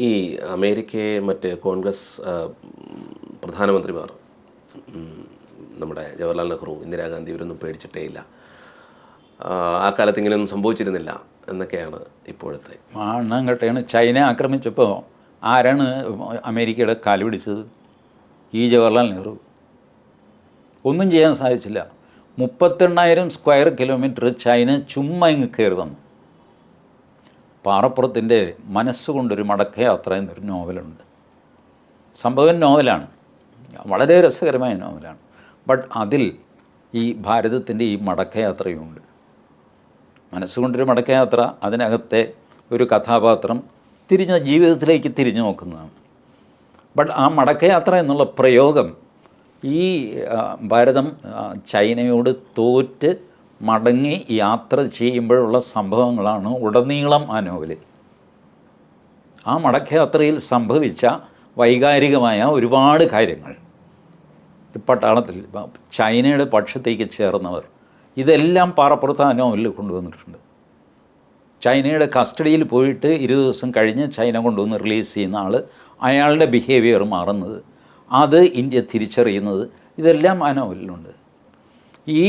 ഈ അമേരിക്കയെ മറ്റ് കോൺഗ്രസ് പ്രധാനമന്ത്രിമാർ, നമ്മുടെ ജവഹർലാൽ നെഹ്റു, ഇന്ദിരാഗാന്ധി ഇവരൊന്നും പേടിച്ചിട്ടേ ഇല്ല, ആ കാലത്ത് ഇങ്ങനെയൊന്നും സംഭവിച്ചിരുന്നില്ല എന്നൊക്കെയാണ് ഇപ്പോഴത്തെ. മണ്ണാങ്കട്ടയാണ്. ചൈന ആക്രമിച്ചപ്പോൾ ആരാണ് അമേരിക്കയുടെ കാല് പിടിച്ചത്? ഈ ജവഹർലാൽ നെഹ്റു. ഒന്നും ചെയ്യാൻ സാധിച്ചില്ല. 38,000 സ്ക്വയർ കിലോമീറ്റർ ചൈന ചുമ്മാ ഇങ്ങ് കയറി വന്നു. പാറപ്പുറത്തിൻ്റെ മനസ്സുകൊണ്ടൊരു മടക്കയാത്ര എന്നൊരു നോവലുണ്ട്. സംഭവം നോവലാണ്, വളരെ രസകരമായ നോവലാണ്. ബട്ട് അതിൽ ഈ ഭാരതത്തിൻ്റെ ഈ മടക്കയാത്രയുണ്ട്. മനസ്സുകൊണ്ടൊരു മടക്കയാത്ര, അതിനകത്തെ ഒരു കഥാപാത്രം ജീവിതത്തിലേക്ക് തിരിഞ്ഞു നോക്കുന്നതാണ്. ബട്ട് ആ മടക്കയാത്ര എന്നുള്ള പ്രയോഗം ഈ ഭാരതം ചൈനയോട് തോറ്റ് മടങ്ങി യാത്ര ചെയ്യുമ്പോഴുള്ള സംഭവങ്ങളാണ് ഉടനീളം ആ നോവലിൽ. ആ മടക്കയാത്രയിൽ സംഭവിച്ച വൈകാരികമായ ഒരുപാട് കാര്യങ്ങൾ, പട്ടാളത്തിൽ ചൈനയുടെ പക്ഷത്തേക്ക് ചേർന്നവർ, ഇതെല്ലാം പാറപ്പുറത്ത് ആ നോവലിൽ കൊണ്ടുവന്നിട്ടുണ്ട്. ചൈനയുടെ കസ്റ്റഡിയിൽ പോയിട്ട് 20 ദിവസം കഴിഞ്ഞ് ചൈന കൊണ്ടുവന്ന് റിലീസ് ചെയ്യുന്ന ആൾ, അയാളുടെ ബിഹേവിയർ മാറുന്നത്, അത് ഇന്ത്യ തിരിച്ചറിയുന്നത്, ഇതെല്ലാം ആ നോവലിലുണ്ട്. ഈ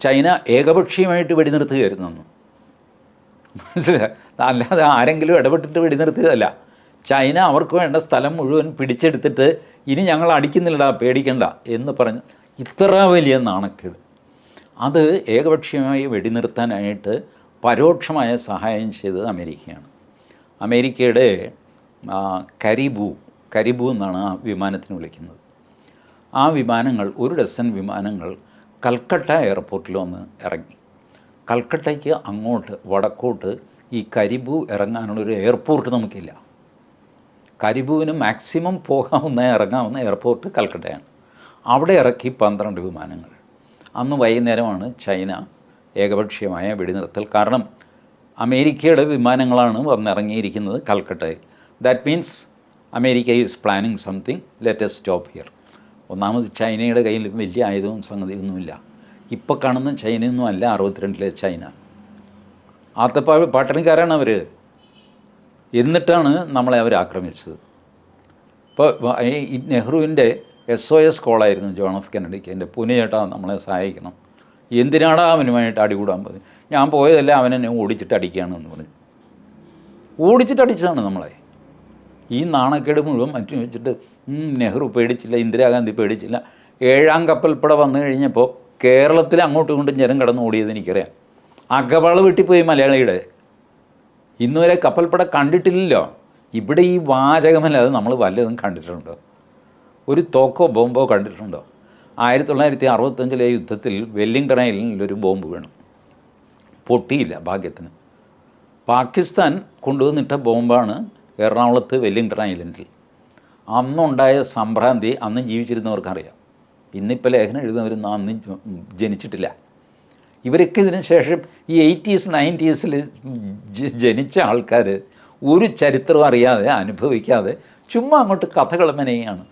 ചൈന ഏകപക്ഷീയമായിട്ട് വെടിനിർത്തുകയായിരുന്നു, മനസ്സിലായി? അല്ലാതെ ആരെങ്കിലും ഇടപെട്ടിട്ട് വെടിനിർത്തിയതല്ല. ചൈന അവർക്ക് വേണ്ട സ്ഥലം മുഴുവൻ പിടിച്ചെടുത്തിട്ട് ഇനി ഞങ്ങൾ അടിക്കുന്നില്ലടാ, പേടിക്കണ്ട എന്ന് പറഞ്ഞ് ഇത്ര വലിയ നാണക്കേട്. അത് ഏകപക്ഷീയമായി വെടിനിർത്താനായിട്ട് പരോക്ഷമായ സഹായം ചെയ്തത് അമേരിക്കയാണ്. അമേരിക്കയുടെ കരിബു എന്നാണ് ആ വിമാനത്തിന് വിളിക്കുന്നത്. ആ വിമാനങ്ങൾ, 1 ഡസൻ വിമാനങ്ങൾ കൽക്കട്ട എയർപോർട്ടിൽ വന്ന് ഇറങ്ങി. കൽക്കട്ടയ്ക്ക് അങ്ങോട്ട് വടക്കോട്ട് ഈ കരിബു ഇറങ്ങാനുള്ളൊരു എയർപോർട്ട് നമുക്കില്ല. കരിബുവിന് മാക്സിമം ഇറങ്ങാവുന്ന എയർപോർട്ട് കൽക്കട്ടയാണ്. അവിടെ ഇറക്കി 12 വിമാനങ്ങൾ. അന്ന് വൈകുന്നേരമാണ് ചൈന ഏകപക്ഷീയമായ വെടിനിർത്തൽ. കാരണം അമേരിക്കയുടെ വിമാനങ്ങളാണ് വന്നിറങ്ങിയിരിക്കുന്നത് കൽക്കട്ടയിൽ. That means America is planning something, let us stop here. ഒന്നാമത് ചൈനയുടെ കയ്യിൽ വലിയ ആയുധവും സംഗതിയൊന്നുമില്ല. ഇപ്പോൾ കാണുന്ന ചൈനയൊന്നും അല്ല 62-ലെ ചൈന. പട്ടണിക്കാരാണ് അവർ. എന്നിട്ടാണ് നമ്മളെ അവർ ആക്രമിച്ചത്. ഇപ്പോൾ ഈ നെഹ്റുവിൻ്റെ SOS കോളായിരുന്നു ജോൺ എഫ് കെന്നഡിക്ക്, എൻ്റെ പുനയേട്ടാ നമ്മളെ സഹായിക്കണം. എന്തിനാടാ അവനുമായിട്ട് അടികൂടാൻ പോയത്? ഞാൻ പോയതല്ല, അവനെന്നെ ഓടിച്ചിട്ട് അടിക്കുകയാണെന്ന് പറഞ്ഞു. ഓടിച്ചിട്ട് അടിച്ചതാണ് നമ്മളെ. ഈ നാണക്കേട് മുഴുവൻ മറ്റും വെച്ചിട്ട് നെഹ്റു പേടിച്ചില്ല, ഇന്ദിരാഗാന്ധി പേടിച്ചില്ല. 7ാം കപ്പൽപ്പട വന്നു കഴിഞ്ഞപ്പോൾ കേരളത്തിൽ അങ്ങോട്ടും ഇങ്ങോട്ടും ജനം കടന്ന് ഓടിയത് എനിക്കറിയാം. അകവള വെട്ടിപ്പോയി മലയാളിയുടെ. ഇന്നുവരെ കപ്പൽപ്പട കണ്ടിട്ടില്ലല്ലോ. ഇവിടെ ഈ വാചകമല്ലാതെ നമ്മൾ വല്ലതും കണ്ടിട്ടുണ്ടോ? ഒരു തോക്കോ ബോംബോ കണ്ടിട്ടുണ്ടോ? 1965-ലെ യുദ്ധത്തിൽ വെല്ലിംഗ്ടൺ ഐലൻഡിലൊരു ബോംബ് വീണു, പൊട്ടിയില്ല ഭാഗ്യത്തിന്. പാകിസ്ഥാൻ കൊണ്ടുവന്നിട്ട ബോംബാണ് എറണാകുളത്ത് വെല്ലിംഗ്ടൺ ഐലൻഡിൽ. അന്നുണ്ടായ സംഭ്രാന്തി അന്ന് ജീവിച്ചിരുന്നവർക്കറിയാം. ഇന്നിപ്പോൾ ലേഖനം എഴുതുന്നവരൊന്നും അന്ന് ജനിച്ചിട്ടില്ല. ഇവരൊക്കെ ഇതിന് ശേഷം ഈ 80s 90s ജനിച്ച ആൾക്കാർ ഒരു ചരിത്രം അറിയാതെ, അനുഭവിക്കാതെ ചുമ്മാ അങ്ങോട്ട് കഥകൾ മെനയാണ്.